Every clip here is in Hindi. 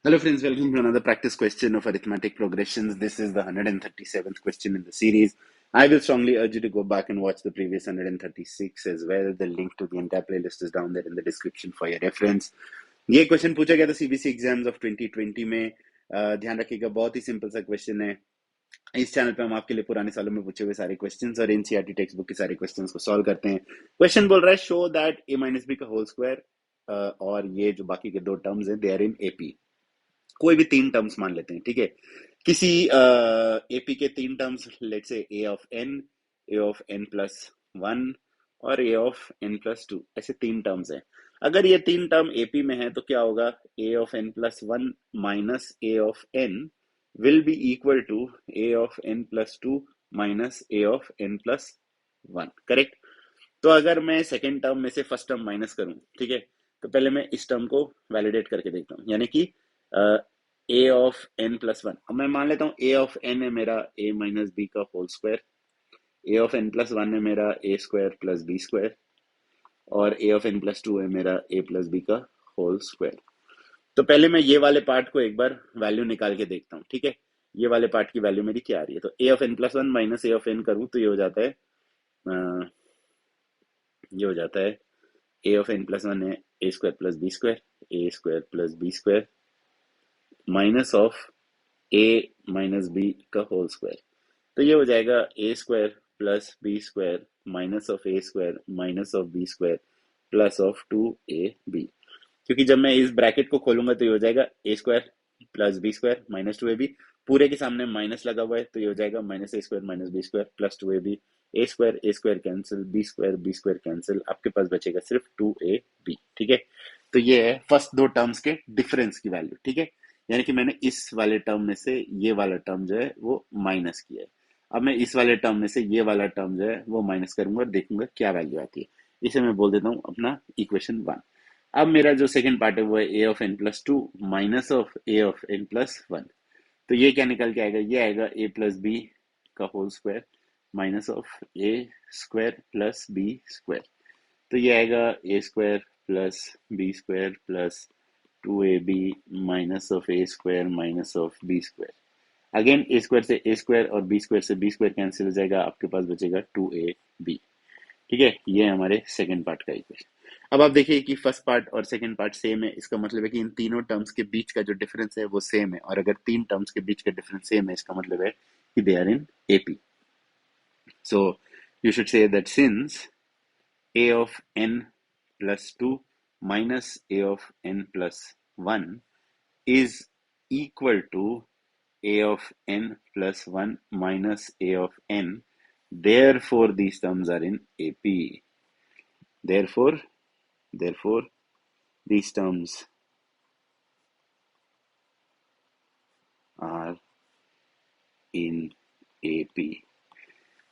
Hello friends, welcome to another practice question of arithmetic progressions. This is the 137th question in the series. I will strongly urge you to go back and watch the previous 136 as well. The link to the entire playlist is down there in the description for your reference. ये क्वेश्चन पूछा गया था सीबीएसई एग्जाम्स ऑफ 2020 में. ध्यान रखिएगा, बहुत ही सिंपल सा क्वेश्चन है. इस चैनल पे हम आपके लिए पुराने सालों में पूछे हुए सारे क्वेश्चंस और एनसीईआरटी टेक्स्ट बुक के सारे क्वेश्चंस को सॉल्व करते हैं. क्वेश्चन बोल रहा है show that a minus b का होल स्क्वायर, और ये जो बाकी के दो टर्म्स हैं दे आर इन एपी. कोई भी तीन टर्म्स मान लेते हैं, ठीक है. किसी एपी के तीन terms, let's say a of n plus one और a of n plus two, ऐसे तीन टर्म्स हैं. अगर ये तीन टर्म एपी में है तो क्या होगा? A of n plus one minus a of n will be equal to a of n plus two minus a of n plus one. Correct. तो अगर मैं सेकेंड टर्म में से फर्स्ट टर्म माइनस करूं, ठीक है, तो पहले मैं इस टर्म को वैलिडेट करके देखता हूं, यानी कि ए ऑफ एन प्लस वन. अब मैं मान लेता हूँ ए ऑफ एन है मेरा ए माइनस बी का whole square, a of n plus one है मेरा a square plus b square, और a of n plus two है मेरा ए प्लस बी का होल स्क्वायर. तो पहले मैं ये वाले पार्ट को एक बार वैल्यू निकाल के देखता हूँ, ठीक है. ये वाले पार्ट की वैल्यू मेरी क्या आ रही है? तो a of n plus one minus a of n करूँ तो ये हो जाता है a of n plus one है a square plus b square, a square plus b square minus of a minus b का होल स्क्वायर. तो ये हो जाएगा a square plus b square minus of a square minus of b square plus of two a b. क्योंकि जब मैं इस ब्रैकेट को खोलूंगा तो ये हो जाएगा a square plus b square minus two a b. पूरे के सामने माइनस लगा हुआ है तो ये हो जाएगा minus a square minus b square plus two a b. A square cancel, b square cancel, आपके पास बचेगा सिर्फ टू ए बी. ठीक है. तो ये है फर्स्ट दो टर्म्स के डिफरेंस की वैल्यू. ठीक है. यानी कि मैंने इस वाले टर्म में से ये वाला टर्म जो है वो माइनस किया है. अब मैं इस वाले टर्म में से ये वाला टर्म जो है वो माइनस करूंगा और देखूंगा क्या वैल्यू आती है. इसे मैं बोल देता हूँ अपना इक्वेशन वन. अब मेरा जो सेकंड पार्ट है वो है a of n plus two minus of a of n plus one. तो ये क्या निकल के आएगा? ये आएगा ए प्लस बी का whole square minus of a square plus b square. तो ये आएगा a square plus b square plus two a b minus of a square minus of b square. Again a square से ए स्क्वायर और बी स्क्वायर से बी स्क्वायर कैंसिल हो जाएगा, आपके पास बचेगा टू ए बी. ठीक है. ये हमारे सेकंड पार्ट का इक्वेशन. अब आप देखिए कि फर्स्ट पार्ट और सेकंड पार्ट सेम है. इसका मतलब है कि इन तीनों टर्म्स के बीच का जो डिफरेंस है वो सेम है, और अगर तीन टर्म्स के बीच का डिफरेंस सेम है इसका मतलब है कि they are in AP. So you should say that since a of n plus 2 minus a of n plus 1 is equal to a of n plus 1 minus a of n. Therefore, these terms are in AP. Therefore, these terms are in AP.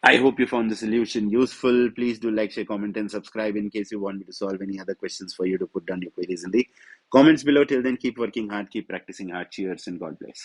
I hope you found the solution useful. Please do like, share, comment, and subscribe in case you want me to solve any other questions for you to put down your queries in the comments below. Till then, keep working hard, keep practicing hard. Cheers and God bless.